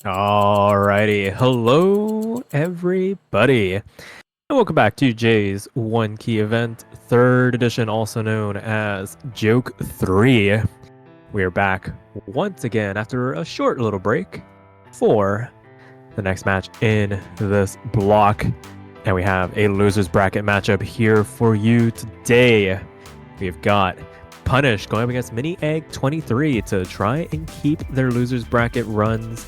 Alrighty, hello everybody, and welcome back to Jay's One Key Event, 3rd edition, also known as Joke 3. We are back once again after a short little break for the next match in this block, and we have a losers bracket matchup here for you today. We've got Punish going up against Mini Egg 23 to try and keep their losers bracket runs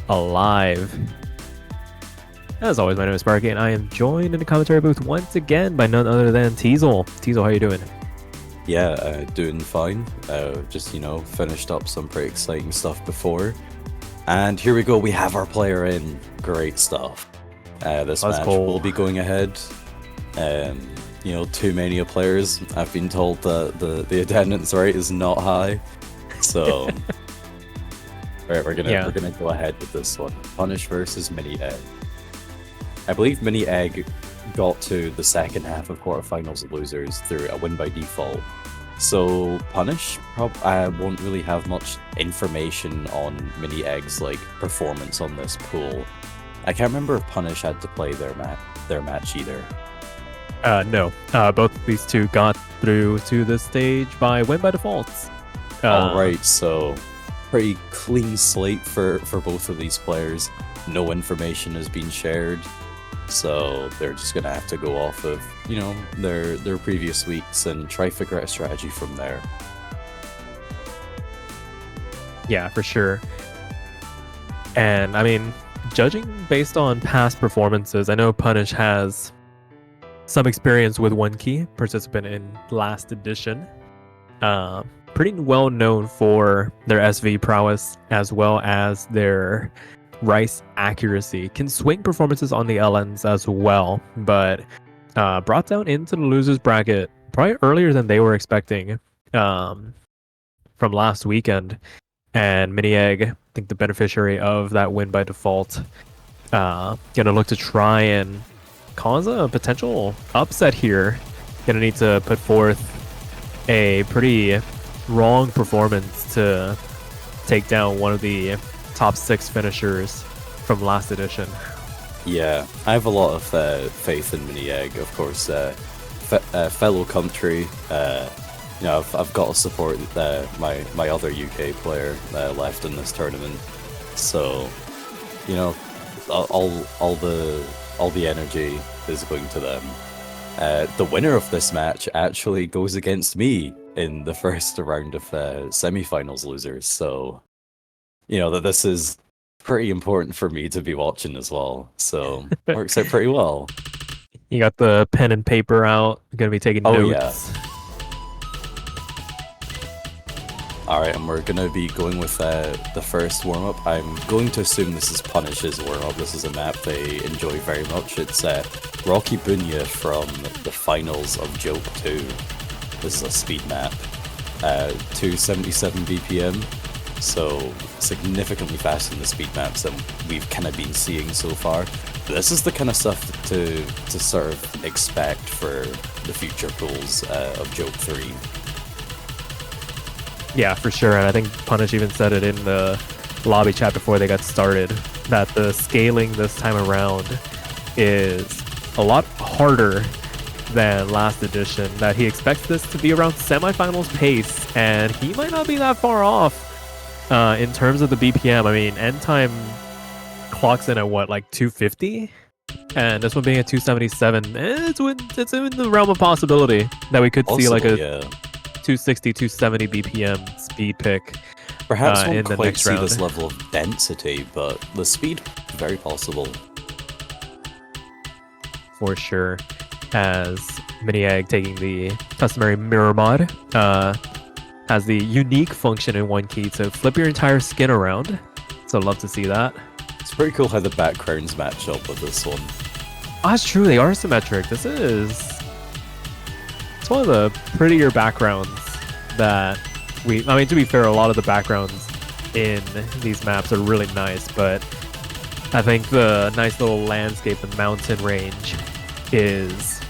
alive. As always, my name is Sparky, and I am joined in the commentary booth once again by none other than Teezel. Teezel, how you doing? Yeah, doing fine. Just, finished up some pretty exciting stuff before. And here we go, we have our player in. Great stuff. This match will be going ahead. Too many players. I've been told that the attendance rate is not high. So... Alright, we're gonna go ahead with this one. Punish versus Mini Egg. I believe Mini Egg got to the second half of quarterfinals losers through a win by default. So Punish won't really have much information on Mini Egg's performance on this pool. I can't remember if Punish had to play their match either. No. Both of these two got through to this stage by win by default. Alright, so pretty clean slate for both of these players. No information has been shared, so they're just gonna have to go off of their previous weeks and try to figure out a strategy from there. Yeah, for sure. And I mean, judging based on past performances, I know Punish has some experience with One Key, participant in last edition. Pretty well known for their SV prowess as well as their Rice accuracy. Can swing performances on the LNs as well, but brought down into the losers bracket probably earlier than they were expecting from last weekend. And Mini Egg, I think the beneficiary of that win by default, gonna look to try and cause a potential upset here. Gonna need to put forth a pretty wrong performance to take down one of the top 6 finishers from last edition. Yeah, I have a lot of faith in Mini Egg, of course. Fellow country, I've got to support my other UK player left in this tournament. So, all the energy is going to them. The winner of this match actually goes against me in the first round of semi-finals losers, so that this is pretty important for me to be watching as well. So works out pretty well. You got the pen and paper out. You're gonna be taking notes. Yeah. Alright, and we're gonna be going with the first warm-up. I'm going to assume this is Punish's warm-up. This is a map they enjoy very much. It's Rocky Bunya from the finals of JOKE3. This is a speed map. 277 BPM, so significantly faster than the speed maps that we've kind of been seeing so far. But this is the kind of stuff to sort of expect for the future pools of JOKE3. Yeah, for sure. And I think Punish even said it in the lobby chat before they got started, that the scaling this time around is a lot harder than last edition, that he expects this to be around semifinals pace, and he might not be that far off in terms of the BPM. I mean, end time clocks in at what, like 250? And this one being at 277, it's in the realm of possibility that we could see like a 260, 270 BPM speed pick. Perhaps in won't the quite next see round. this level of density, but the speed, very possible. For sure. As Mini Egg, taking the customary mirror mod, has the unique function in One Key to flip your entire skin around. So love to see that. It's pretty cool how the backgrounds match up with this one. Oh, that's true. They are symmetric. It's one of the prettier backgrounds that I mean, to be fair, a lot of the backgrounds in these maps are really nice, but I think the nice little landscape and mountain range is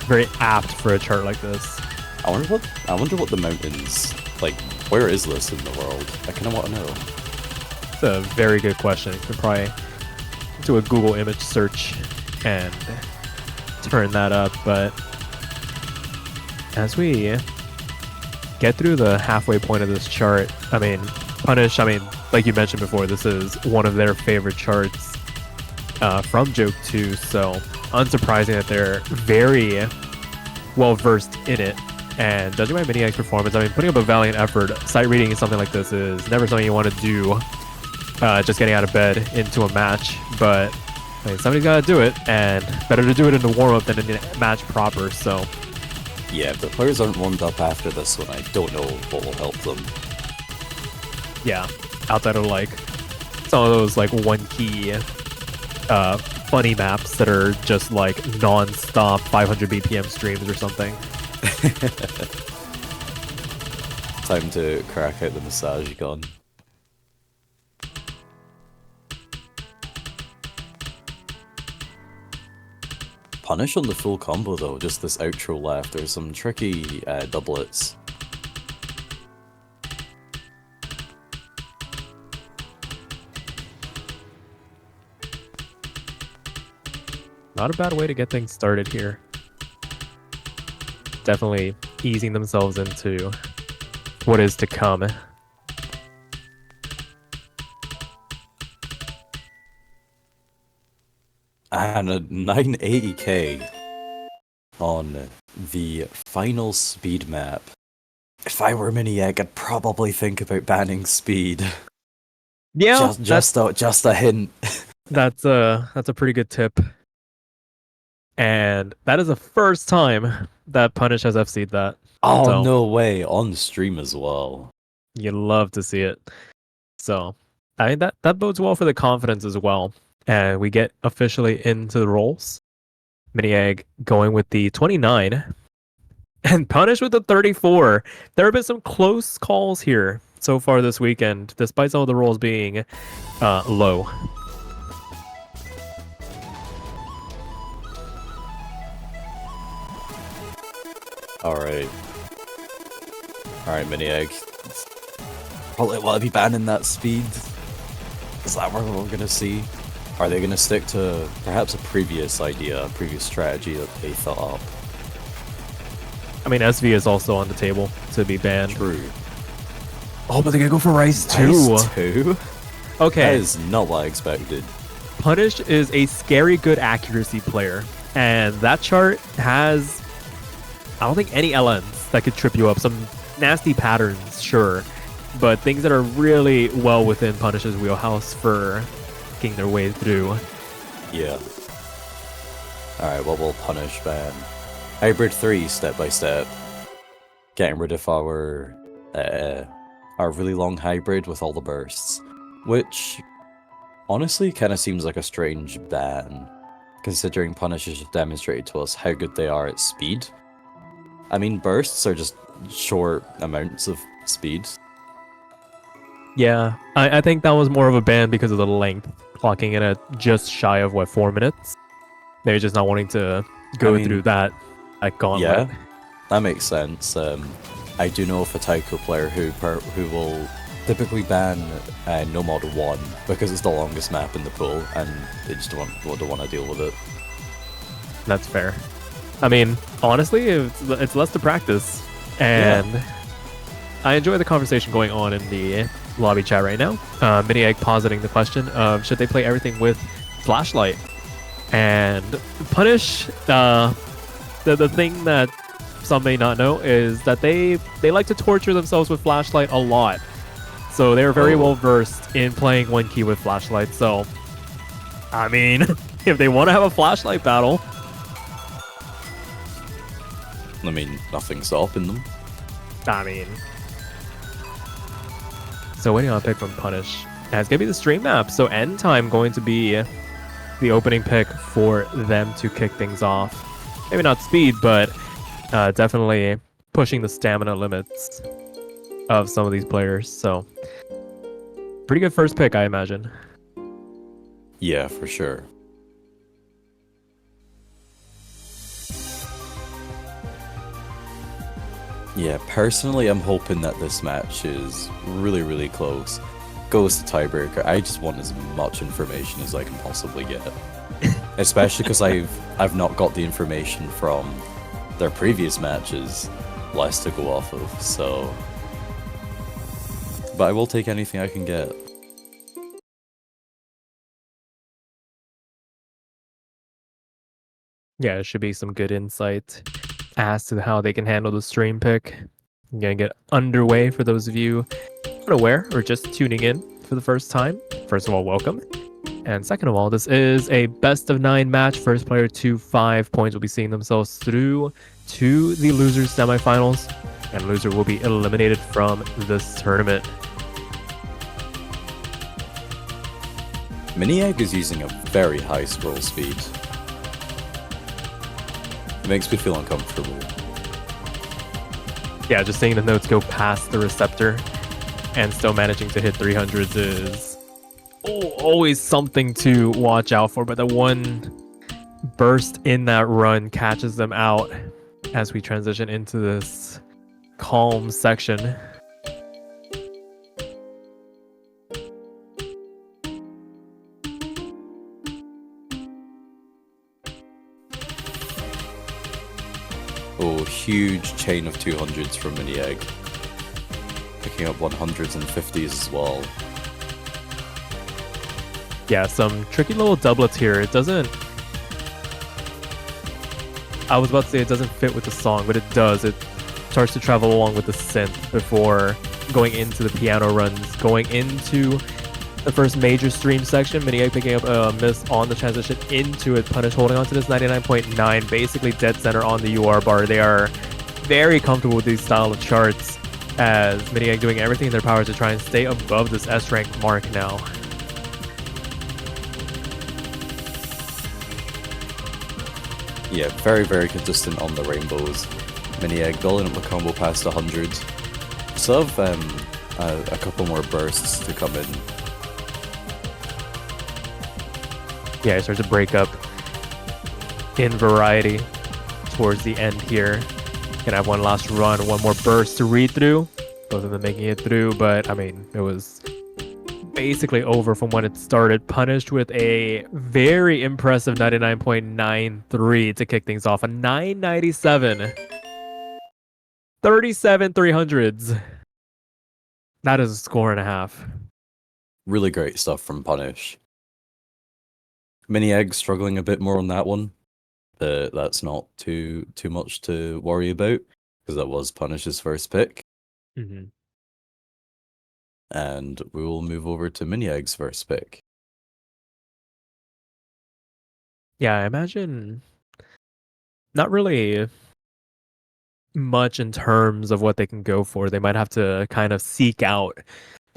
very apt for a chart like this. I wonder what the mountains, like, where is this in the world? I kind of want to know. It's a very good question. You can probably do a Google image search and turn that up. But as we get through the halfway point of this chart, I mean, Punish, like you mentioned before, this is one of their favorite charts from JOKE3, so unsurprising that they're very well versed in it. And judging by Miniag's performance, I mean, putting up a valiant effort, sight reading something like this is never something you want to do just getting out of bed into a match. But I mean, somebody's got to do it, and better to do it in the warm-up than in the match proper. So yeah, if the players aren't warmed up after this one, I don't know what will help them. Yeah, outside of like some of those like one key funny maps that are just like non-stop 500 BPM streams or something. Time to crack out the massage gun. Punish on the full combo though, just this outro left. There's some tricky doublets. Not a bad way to get things started here. Definitely easing themselves into what is to come. And a 980k on the final speed map. If I were Miniag, I'd probably think about banning speed. Yeah, just a hint. That's a pretty good tip. And that is the first time that Punish has FC'd that. Oh, so, no way. On stream as well. You love to see it. So, I mean, that bodes well for the confidence as well. And we get officially into the roles. Miniag going with the 29. And Punish with the 34. There have been some close calls here so far this weekend, despite some of the rolls being low. Alright, Miniag. Probably want to be banning that speed. Is that what we're gonna see? Are they gonna stick to perhaps a previous idea, a previous strategy that they thought up? I mean, SV is also on the table to be banned. True. Oh, but they're gonna go for Rice too. Rice too? Okay. That is not what I expected. Punish is a scary good accuracy player, and that chart has, I don't think, any LNs that could trip you up. Some nasty patterns, sure, but things that are really well within Punish's wheelhouse for getting their way through. Yeah. Alright, what will Punish ban? Hybrid 3, step by step. Getting rid of our really long hybrid with all the bursts. Which, honestly, kind of seems like a strange ban, considering Punish has demonstrated to us how good they are at speed. I mean, bursts are just short amounts of speed. Yeah, I think that was more of a ban because of the length, clocking in at just shy of, 4 minutes? Maybe just not wanting to go through that gauntlet. Yeah, that makes sense. I do know of a Taiko player who will typically ban No Mod 1 because it's the longest map in the pool, and they just don't want to deal with it. That's fair. I mean, honestly, it's less to practice, and yeah. I enjoy the conversation going on in the lobby chat right now. Miniag positing the question of should they play everything with flashlight, and Punish. The thing that some may not know is that they like to torture themselves with flashlight a lot, so they're very well versed in playing one key with flashlight. So, I mean, if they want to have a flashlight battle. I mean, nothing's stopping them. I mean, so waiting on a pick from Punish. And it's going to be the stream map, so end time going to be the opening pick for them to kick things off. Maybe not speed, but definitely pushing the stamina limits of some of these players. So, pretty good first pick, I imagine. Yeah, for sure. Yeah, personally, I'm hoping that this match is really, really close. goes to tiebreaker. I just want as much information as I can possibly get, especially because I've not got the information from their previous matches less to go off of. So, but I will take anything I can get. Yeah, it should be some good insight as to how they can handle the stream pick. I'm gonna get underway for those of you unaware or just tuning in for the first time. First of all, welcome. And second of all, this is a best of 9 match. First player to 5 points will be seeing themselves through to the losers semifinals, and loser will be eliminated from this tournament. Miniegg is using a very high scroll speed. It makes me feel uncomfortable. Yeah, just seeing the notes go past the receptor and still managing to hit 300s is always something to watch out for. But the one burst in that run catches them out as we transition into this calm section. Oh, huge chain of 200s from Miniegg. Picking up 100s and 50s as well. Yeah, some tricky little doublets here. It doesn't... I was about to say it doesn't fit with the song, but it does. It starts to travel along with the synth before going into the piano runs. Going into the first major stream section, Miniegg picking up a miss on the transition into it. Punish holding on to this 99.9, basically dead center on the UR bar. They are very comfortable with these style of charts, as Miniegg doing everything in their power to try and stay above this S rank mark now. Yeah, very, very consistent on the rainbows. Miniegg building up the combo past 100. So have a couple more bursts to come in. Yeah, it starts to break up in variety towards the end here. Gonna have one last run, one more burst to read through. Both of them making it through, but I mean, it was basically over from when it started. Punished with a very impressive 99.93 to kick things off. A 997. 37 300s. That is a score and a half. Really great stuff from Punish. Miniegg struggling a bit more on that one. That's not too much to worry about, because that was Punish's first pick. Mm-hmm. And we will move over to Miniegg's first pick. Yeah, I imagine not really much in terms of what they can go for. They might have to kind of seek out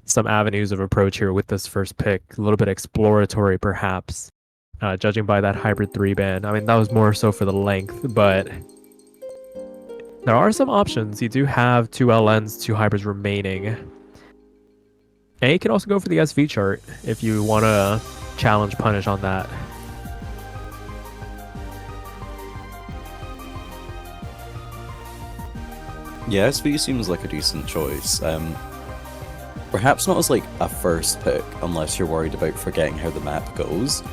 some avenues of approach here with this first pick. A little bit exploratory, perhaps. Judging by that hybrid 3-band. I mean, that was more so for the length, but there are some options. You do have 2 LNs, 2 hybrids remaining. And you can also go for the SV chart if you want to challenge Punish on that. Yeah, SV seems like a decent choice. Perhaps not as like a first pick, unless you're worried about forgetting how the map goes.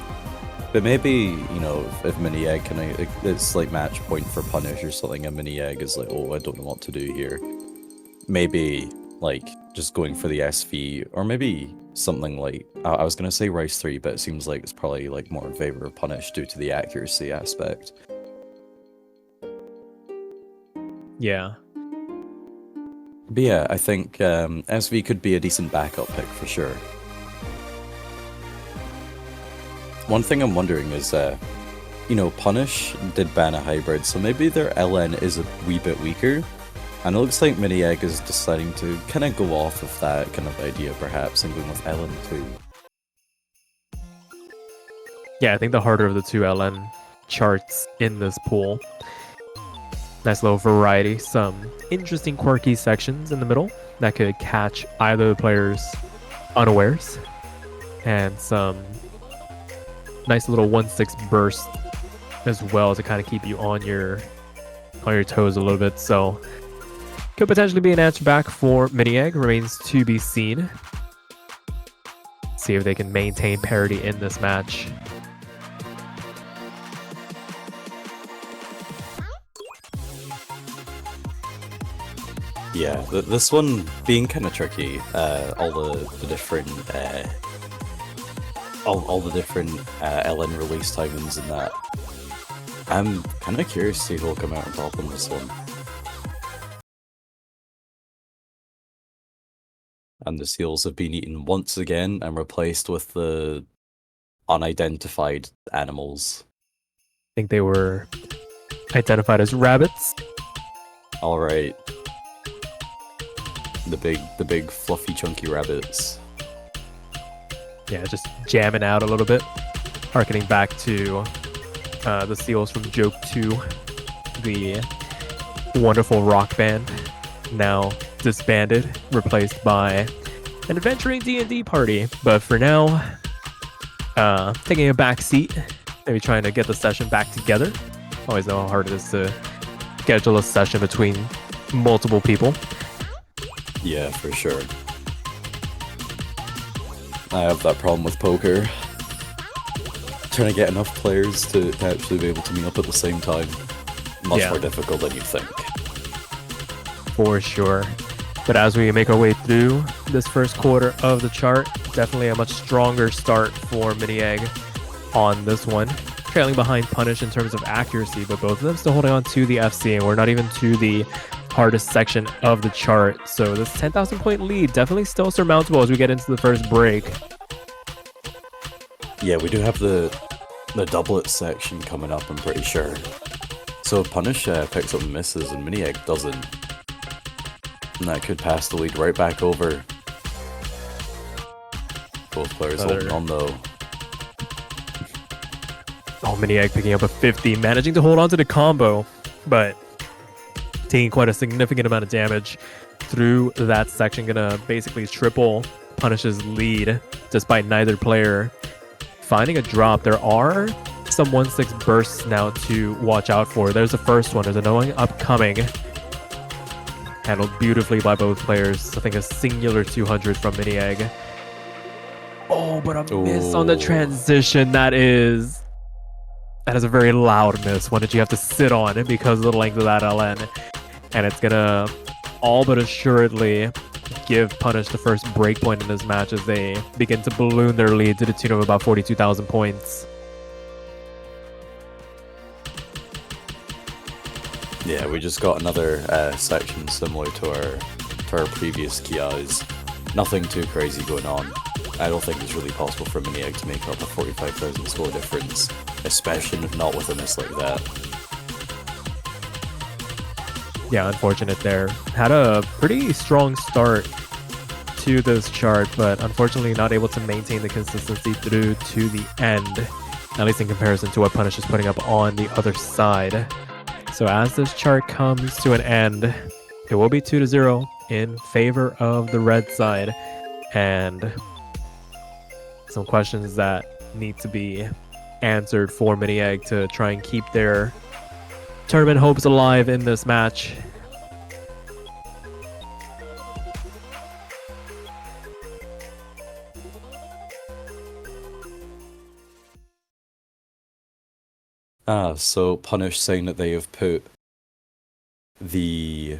But maybe, you know, if Miniegg it's like match point for Punish or something, and Miniegg is like, oh, I don't know what to do here. Maybe, like, just going for the SV, or maybe something like, I was going to say Rice 3, but it seems like it's probably like more in favor of Punish due to the accuracy aspect. Yeah. But yeah, I think SV could be a decent backup pick for sure. One thing I'm wondering is, you know, Punish did ban a hybrid, so maybe their LN is a wee bit weaker. And it looks like Miniegg is deciding to kind of go off of that kind of idea, perhaps, and going with LN too. Yeah, I think the harder of the 2 LN charts in this pool. Nice little variety. Some interesting quirky sections in the middle that could catch either of the players unawares. And some nice little 1-6 burst as well to kind of keep you on your toes a little bit. So could potentially be an answer back for Miniegg. Remains to be seen. see if they can maintain parity in this match. Yeah, this one being kind of tricky. All the different all the different LN release timings and that. I'm kind of curious to see who'll come out on top on this one. And the seals have been eaten once again and replaced with the unidentified animals. I think they were identified as rabbits. All right. The big fluffy chunky rabbits. Yeah, just jamming out a little bit, harkening back to the seals from JOKE3, the wonderful rock band, now disbanded, replaced by an adventuring D&D party. But for now, taking a back seat, maybe trying to get the session back together. Always know how hard it is to schedule a session between multiple people. Yeah, for sure. I have that problem with poker. Trying to get enough players to actually be able to meet up at the same time. Much more difficult than you think. For sure. But as we make our way through this first quarter of the chart, definitely a much stronger start for Mini Egg on this one. Trailing behind Punish in terms of accuracy, but both of them still holding on to the FC, and we're not even to the hardest section of the chart. So this 10,000 point lead definitely still surmountable as we get into the first break. Yeah, we do have the doublet section coming up, I'm pretty sure. So if Punish picks up and misses and Mini Egg doesn't, and that could pass the lead right back over. Both players holding on though. Oh, Mini Egg picking up a 50, managing to hold on to the combo, but taking quite a significant amount of damage through that section. Gonna basically triple Punish's lead, despite neither player finding a drop. There are some 1-6 bursts now to watch out for. There's the first one. There's another one upcoming. Handled beautifully by both players. I think a singular 200 from Mini Egg. Oh, but a miss on the transition. That is a very loud miss. One that you have to sit on because of the length of that LN. And it's gonna all but assuredly give Punish the first breakpoint in this match as they begin to balloon their lead to the tune of about 42,000 points. Yeah, we just got another section similar to our previous Kiais. Nothing too crazy going on. I don't think it's really possible for Mini Egg to make up a 45,000 score difference, especially not with a miss like that. Yeah, unfortunate there. Had a pretty strong start to this chart, but unfortunately not able to maintain the consistency through to the end, at least in comparison to what Punish is putting up on the other side. So as this chart comes to an end, it will be 2-0 in favor of the red side, and some questions that need to be answered for Mini Egg to try and keep their tournament hopes alive in this match. So Punish saying that they have put the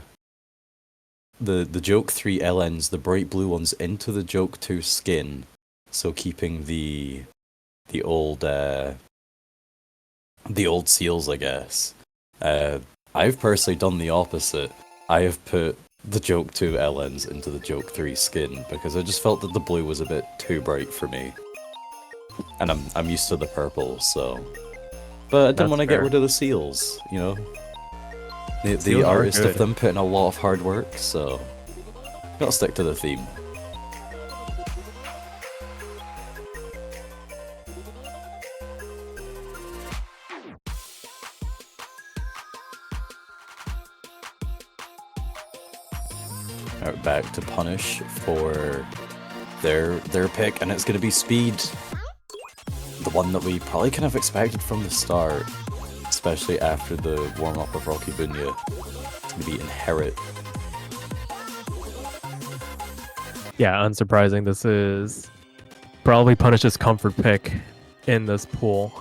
JOKE3 LNs, the bright blue ones, into the JOKE2 skin, so keeping the old seals, I guess. I've personally done the opposite. I have put the JOKE2 LNs into the JOKE3 skin because I just felt that the blue was a bit too bright for me, and I'm used to the purple, so. But I didn't want to get rid of the seals, you know. The artist of them put in a lot of hard work, so gotta stick to the theme. Out back to Punish for their pick, and it's gonna be Speed. The one that we probably kind of expected from the start, especially after the warm-up of Rocky Bunya. It's going to be Inherit. Yeah, unsurprising. This is Probably Punish's comfort pick in this pool.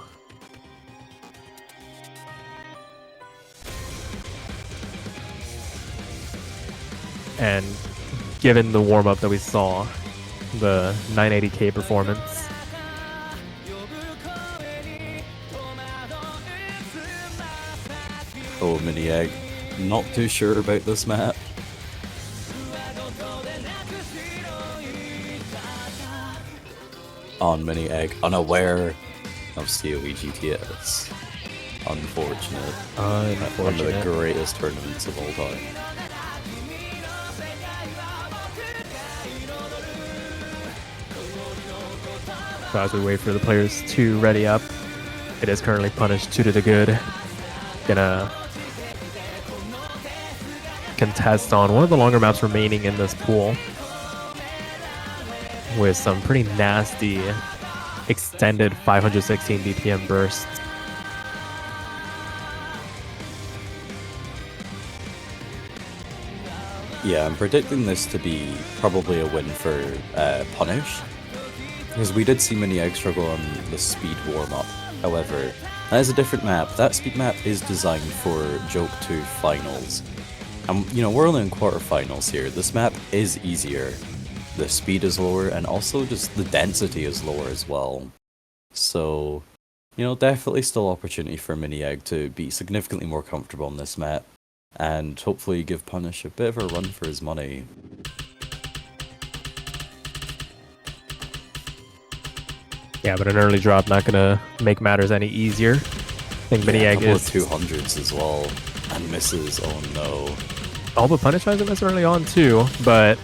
And given the warm-up that we saw, the 980k performance, oh, Mini Egg, not too sure about this map. On Mini Egg, unaware of COE GTS. Unfortunate. One of the greatest tournaments of all time. So as we wait for the players to ready up, it is currently Punished 2 to the good. Gonna contest on one of the longer maps remaining in this pool with some pretty nasty extended 516 BPM bursts. Yeah, I'm predicting this to be probably a win for Punish, because we did see Mini Egg struggle on the speed warm-up. However, that is a different map. That speed map is designed for JOKE3 finals. You know, we're only in quarterfinals here. This map is easier. The speed is lower, and also just the density is lower as well. So, you know, definitely still opportunity for Mini Egg to be significantly more comfortable on this map, and hopefully give Punish a bit of a run for his money. Yeah, but an early drop not gonna make matters any easier. I think Mini Egg is 200s as well, and misses. Oh no! Oh, but Punish has a miss early on too, but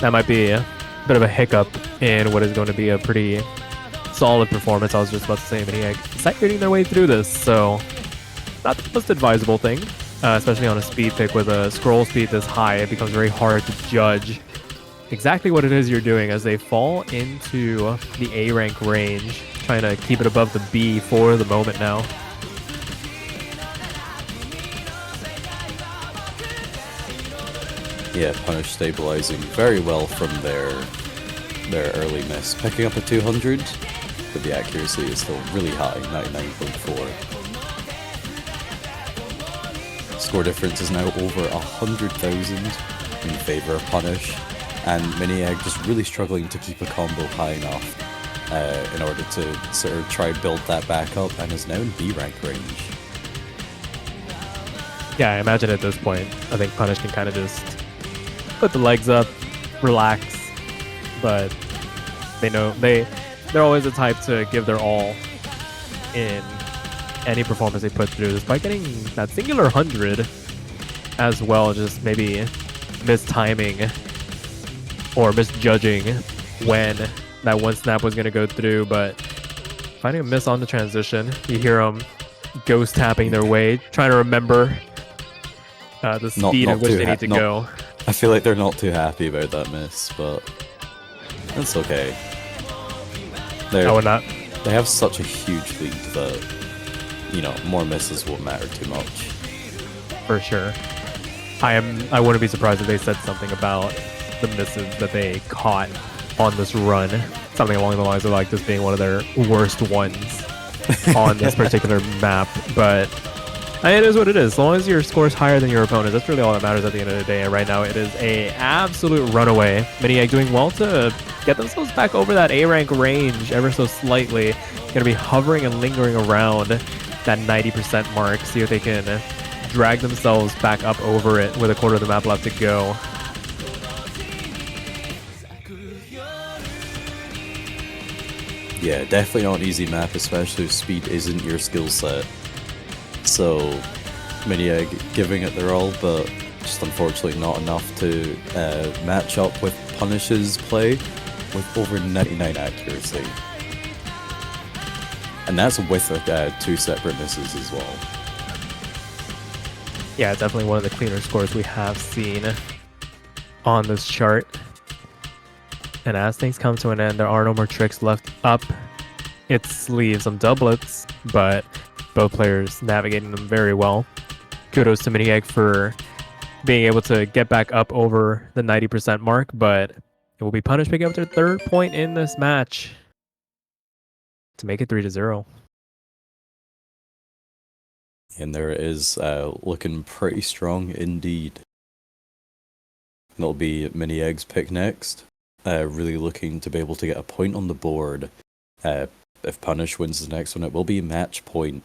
that might be a bit of a hiccup in what is going to be a pretty solid performance. I was just about to say Mini Egg getting their way through this, so not the most advisable thing, especially on a speed pick with a scroll speed this high. It becomes very hard to judge exactly what it is you're doing as they fall into the A rank range, trying to keep it above the B for the moment now. Yeah, Punish stabilizing very well from their early miss, picking up a 200, but the accuracy is still really high, 99.4. Score difference is now over 100,000 in favor of Punish, and Mini Egg just really struggling to keep a combo high enough in order to sort of try and build that back up, and is now in B rank range. Yeah, I imagine at this point, I think Punish can kind of just put the legs up, relax, but they know they're always the type to give their all in any performance they put through, despite getting that singular 100 as well, just maybe mistiming or misjudging when that one snap was going to go through, but finding a miss on the transition. You hear them ghost tapping their way, trying to remember the speed at which they need to go. I feel like they're not too happy about that miss, but that's okay. They have such a huge lead that, you know, more misses won't matter too much. For sure. I wouldn't be surprised if they said something about the misses that they caught on this run. Something along the lines of like this being one of their worst ones on this particular map, but it is what it is. As long as your score is higher than your opponent, that's really all that matters at the end of the day. And right now, it is a absolute runaway. Mini Egg doing well to get themselves back over that A rank range ever so slightly. Going to be hovering and lingering around that 90% mark. See if they can drag themselves back up over it with a quarter of the map left to go. Yeah, definitely not an easy map, especially if speed isn't your skill set. So, Mini Egg giving it their all, but just unfortunately not enough to match up with Punish's play with over 99 accuracy. And that's with 2 separate misses as well. Yeah, definitely one of the cleaner scores we have seen on this chart. And as things come to an end, there are no more tricks left up its sleeves. Some doublets, but both players navigating them very well. Kudos to Mini Egg for being able to get back up over the 90% mark, but It will be Punish picking up their 3rd point in this match to make it 3-0. And there it is, looking pretty strong indeed. It'll be Mini Egg's pick next. Really looking to be able to get a point on the board. If Punish wins the next one, it will be match point.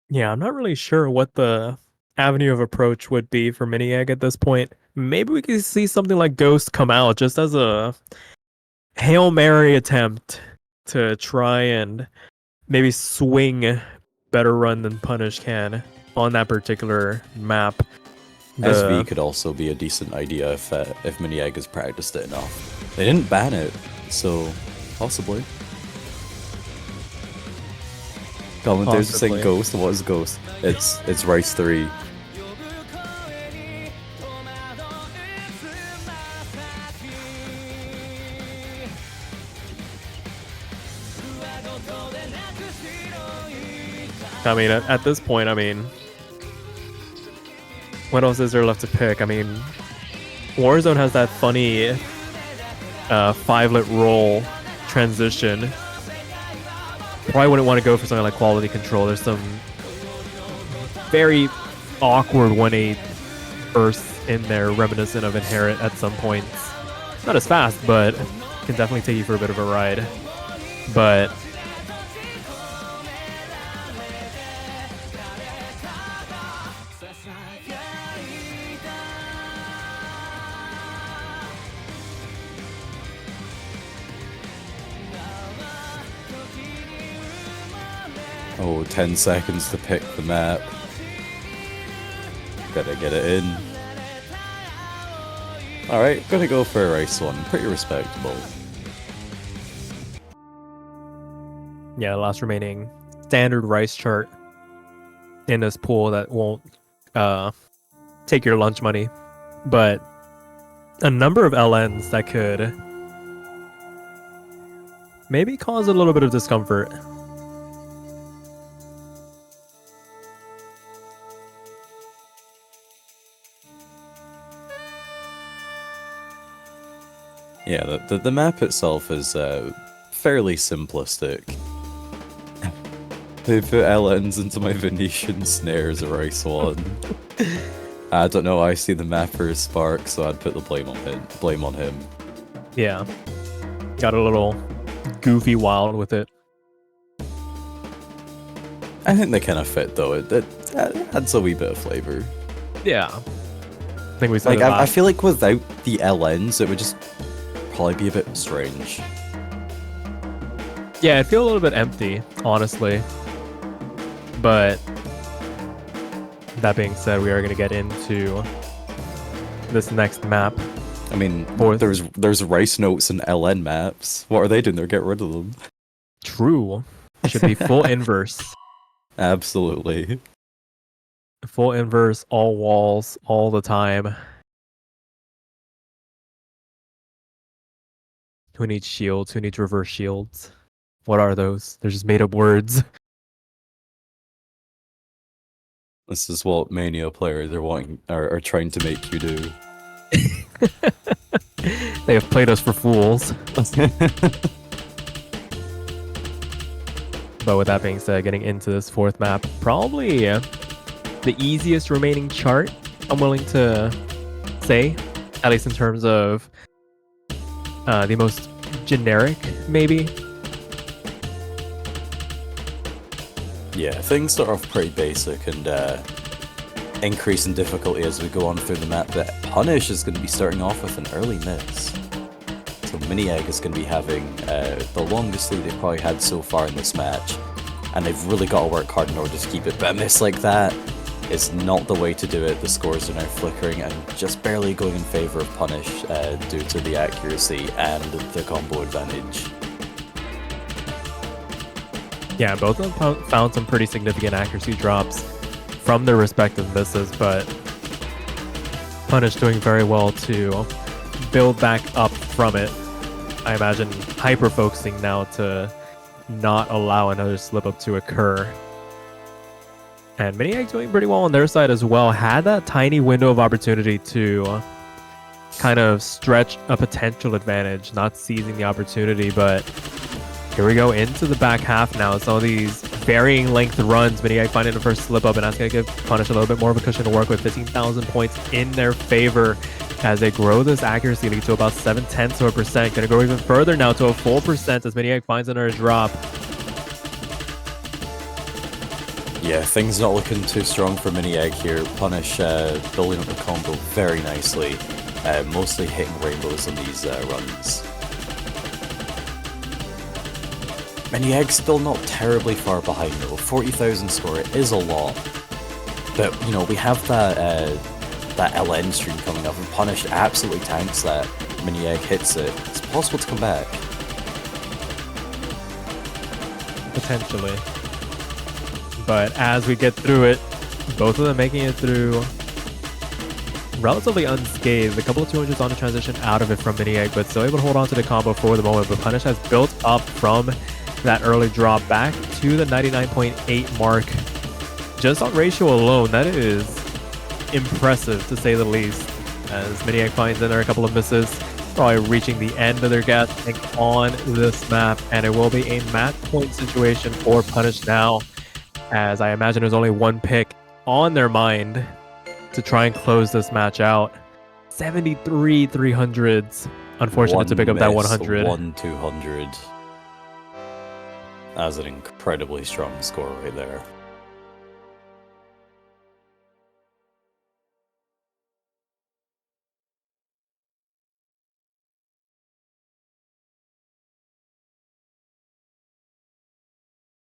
Yeah, I'm not really sure what the avenue of approach would be for Mini Egg at this point. Maybe we could see something like Ghost come out just as a Hail Mary attempt to try and maybe swing better run than Punish can on that particular map. SV could also be a decent idea if Mini Egg has practiced it enough. They didn't ban it, so possibly. Commentators are saying Ghost. What is Ghost? It's Rice 3. I mean, at this point, I mean, what else is there left to pick? I mean, Warzone has that funny 5-lit roll transition. Probably wouldn't want to go for something like quality control. There's some very awkward 1-8 bursts in there, reminiscent of Inherit at some points. Not as fast, but can definitely take you for a bit of a ride. But oh, 10 seconds to pick the map. Gotta get it in. Alright, gonna go for a Rice one. Pretty respectable. yeah, last remaining standard Rice chart in this pool that won't take your lunch money, but a number of LNs that could maybe cause a little bit of discomfort. Yeah, the map itself is fairly simplistic. They put LNs into my Venetian snares, a Rice one. I don't know, I see the mapper as Spark, so I'd put the blame on him. Yeah. Got a little goofy wild with it. I think they kind of fit, though. It adds a wee bit of flavor. Yeah. I think we said like, I feel like without the LNs, it would just probably be a bit strange. Yeah, it'd feel a little bit empty, honestly. But that being said, we are going to get into this next map. I mean, there's Rice notes and LN maps. What are they doing there? Get rid of them. True. It should be full inverse. Absolutely. Full inverse, all walls, all the time. Who needs shields? Who needs reverse shields? What are those? They're just made up words. This is what Mania players are trying to make you do. They have played us for fools. But with that being said, getting into this 4th map, probably the easiest remaining chart, I'm willing to say, at least in terms of the most generic, maybe. Yeah, things start off pretty basic and increase in difficulty as we go on through the map. But Punish is going to be starting off with an early miss. So Mini Egg is going to be having the longest lead they've probably had so far in this match. And they've really got to work hard in order to keep it. But a miss like that is not the way to do it. The scores are now flickering and just barely going in favor of Punish due to the accuracy and the combo advantage. Yeah, both of them found some pretty significant accuracy drops from their respective misses, but Punish doing very well to build back up from it. I imagine hyper-focusing now to not allow another slip-up to occur. And Mini Egg doing pretty well on their side as well. Had that tiny window of opportunity to kind of stretch a potential advantage, not seizing the opportunity, but here we go into the back half now. Some of these varying length runs. Mini Egg finding the first slip up, and that's going to give Punish a little bit more of a cushion to work with. 15,000 points in their favor as they grow this accuracy lead to about 0.7%. Going to go even further now to a full percent as Mini Egg finds another drop. Yeah, things not looking too strong for Mini Egg here. Punish building up the combo very nicely, mostly hitting rainbows on these runs. Mini Egg still not terribly far behind though. 40,000 score is a lot, but you know we have that LN stream coming up, and Punish absolutely tanks that. Mini Egg hits it. It's possible to come back. Potentially. But as we get through it, both of them making it through relatively unscathed. A couple of 200s on the transition out of it from Mini Egg, but still able to hold on to the combo for the moment. But Punish has built up from that early drop back to the 99.8 mark. Just on ratio alone, that is impressive to say the least. As Mini Egg finds in there a couple of misses, probably reaching the end of their gas tank on this map, and it will be a match point situation for Punish now, as I imagine there's only one pick on their mind to try and close this match out. 73 300s. Unfortunate to pick up that 100. 200. That was an incredibly strong score right there.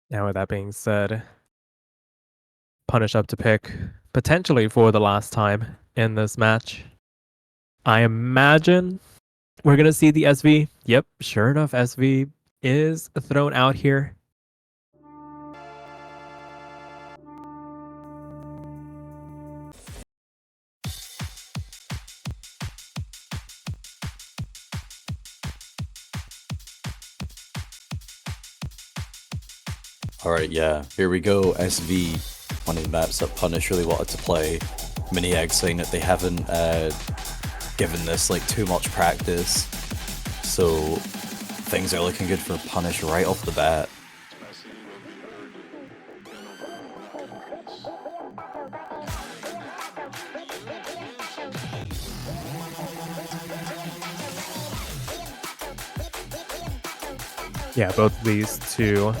Now with that being said, Punish up to pick potentially for the last time in this match. I imagine we're going to see the SV. Yep, sure enough, SV is thrown out here. Alright, yeah, here we go. SV, one of the maps that Punish really wanted to play. Mini Egg saying that they haven't given this like too much practice, so things are looking good for Punish right off the bat. Yeah, both of these two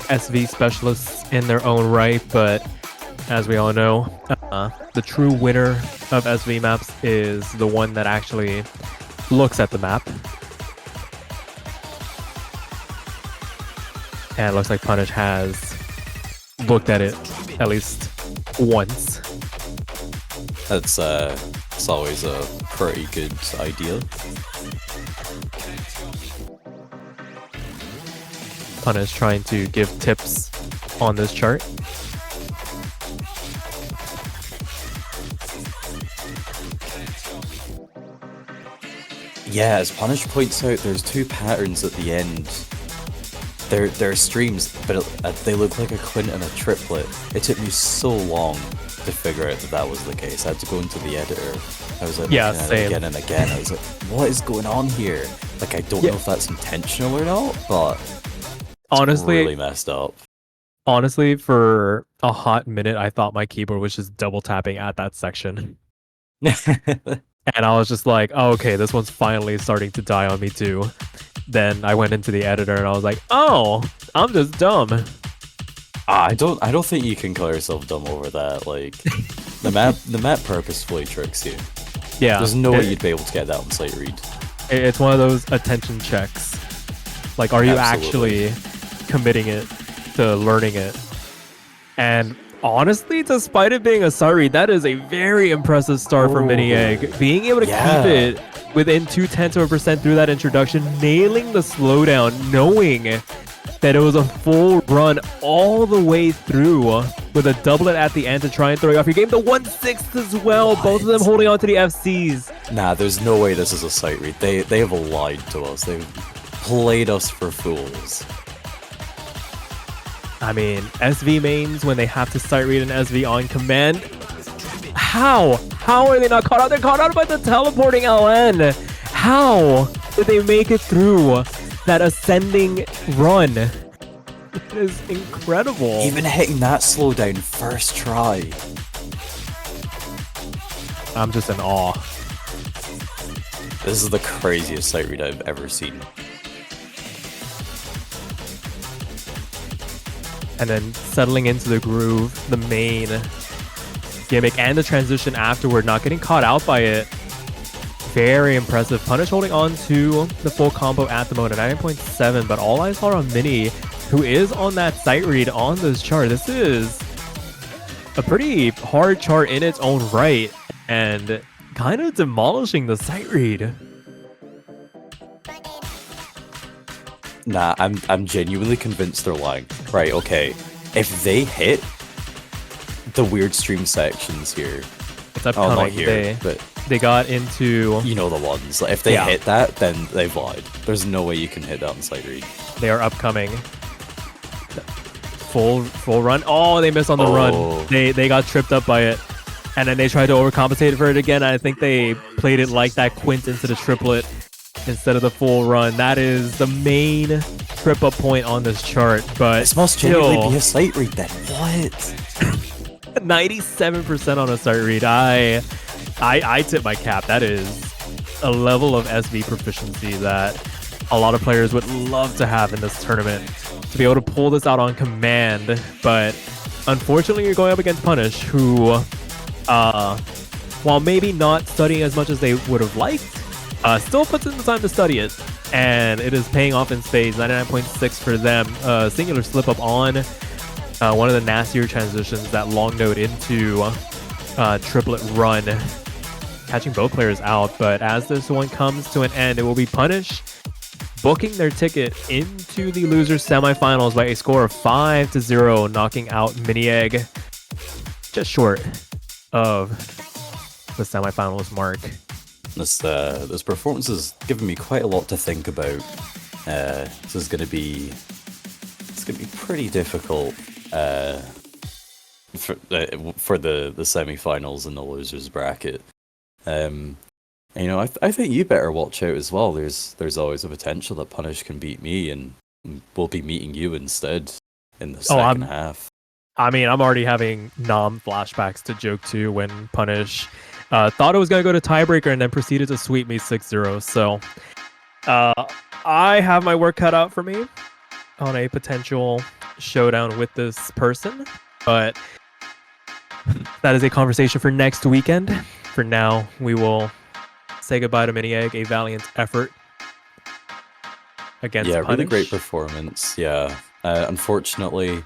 SV specialists in their own right, but as we all know, the true winner of SV maps is the one that actually looks at the map. And it looks like Punish has looked at it at least once. That's it's always a pretty good idea. Punish trying to give tips on this chart. Yeah, as Punish points out, there's two patterns at the end. They're streams, but they look like a quint and a triplet. It took me so long to figure out that that was the case. I had to go into the editor. I was like, yeah, looking at same. it again and again. I was like, what is going on here? Like, I don't know if that's intentional or not, but honestly, really messed up. Honestly, for a hot minute, I thought my keyboard was just double tapping at that section. And I was just like, oh, okay, this one's finally starting to die on me too. Then I went into the editor and I was like, oh, I'm just dumb. I don't think you can call yourself dumb over that. Like, the map purposefully tricks you. Yeah. There's no way you'd be able to get that on sight read. It's one of those attention checks. Like, are you actually committing it to learning it? And honestly, despite it being a sight read, that is a very impressive start for Mini Egg. Being able to keep it within 0.2% through that introduction, nailing the slowdown, knowing that it was a full run all the way through with a doublet at the end to try and throw you off your game. The 1/6 as well, both of them holding on to the FCs. Nah, there's no way this is a sight read. They have lied to us. They've played us for fools. I mean, SV mains, when they have to sight read an SV on command, how are they not caught out? They're caught out by the teleporting LN. How did they make it through that ascending run? It is incredible. Even hitting that slowdown first try. I'm just in awe. This is the craziest sight read I've ever seen. And then settling into the groove, the main gimmick, and the transition afterward, not getting caught out by it. Very impressive. Punish holding on to the full combo at the moment at 9.7, but all eyes are on Mini, who is on that sight read on this chart. This is a pretty hard chart in its own right, and kind of demolishing the sight read. Nah, I'm genuinely convinced they're lying. Right, okay. If they hit the weird stream sections here, it's upcoming. Not here, but they got into... You know the ones. Like, if they hit that, then they've lied. There's no way you can hit that on sight read. They are upcoming. Full run. Oh, they missed on the run. They got tripped up by it. And then they tried to overcompensate for it again. I think they played it like that quint into the triplet instead of the full run. That is the main trip up point on this chart. But this must genuinely be a sight read then. What? 97% on a sight read. I tip my cap. That is a level of SV proficiency that a lot of players would love to have in this tournament, to be able to pull this out on command. But unfortunately, you're going up against Punish, who, while maybe not studying as much as they would have liked, still puts in the time to study it. And it is paying off in spades. 99.6 for them. Singular slip up on one of the nastier transitions, that long node into triplet run, catching both players out. But as this one comes to an end, it will be Punish booking their ticket into the losers semifinals by a score of 5-0, knocking out Mini Egg just short of the semifinals mark. This performance has given me quite a lot to think about. This is gonna be pretty difficult for the semifinals and the losers bracket. You know, I think you better watch out as well. There's always a potential that Punish can beat me, and we'll be meeting you instead in the second half. I mean, I'm already having flashbacks to JOKE3 when Punish thought it was going to go to tiebreaker and then proceeded to sweep me 6-0. So I have my work cut out for me on a potential showdown with this person. But that is a conversation for next weekend. For now, we will say goodbye to Mini Egg. A valiant effort against Punish. Really great performance. Yeah, unfortunately,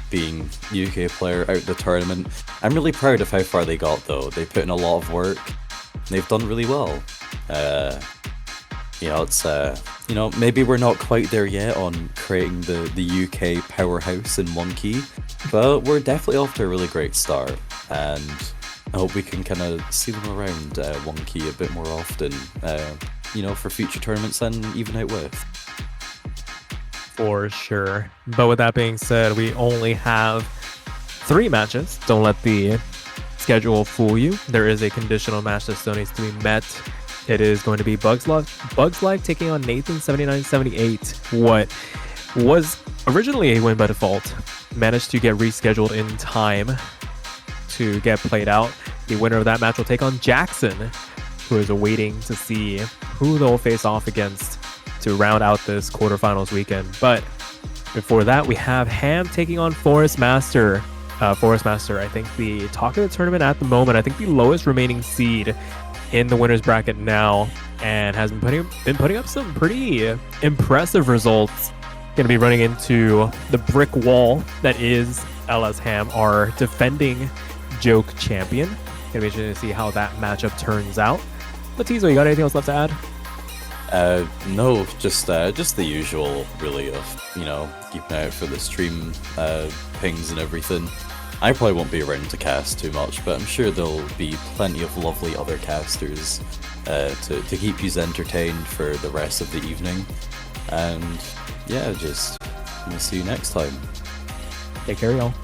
being UK player out the tournament, I'm really proud of how far they got though. They put in a lot of work. They've done really well. You know, it's you know, maybe we're not quite there yet on creating the UK powerhouse in one key, but we're definitely off to a really great start, and I hope we can kind of see them around one key a bit more often, you know, for future tournaments and even out with. For sure. But with that being said, we only have 3 matches. Don't let the schedule fool you. There is a conditional match that still needs to be met. It is going to be Bugs Life taking on Nathan 7978. What was originally a win by default managed to get rescheduled in time to get played out. The winner of that match will take on Jackson, who is awaiting to see who they'll face off against to round out this quarterfinals weekend. But before that, we have Ham taking on Forest Master. Forest Master, I think the talk of the tournament at the moment. I think the lowest remaining seed in the winners bracket now, and has been putting up some pretty impressive results. Going to be running into the brick wall that is LS Ham, our defending Joke champion. Going to be interesting to see how that matchup turns out. But Teezel, you got anything else left to add? No, just the usual, really, of, you know, keeping out for the stream pings and everything. I probably won't be around to cast too much, but I'm sure there'll be plenty of lovely other casters to keep you entertained for the rest of the evening. And yeah, just We'll see you next time. Take care, y'all.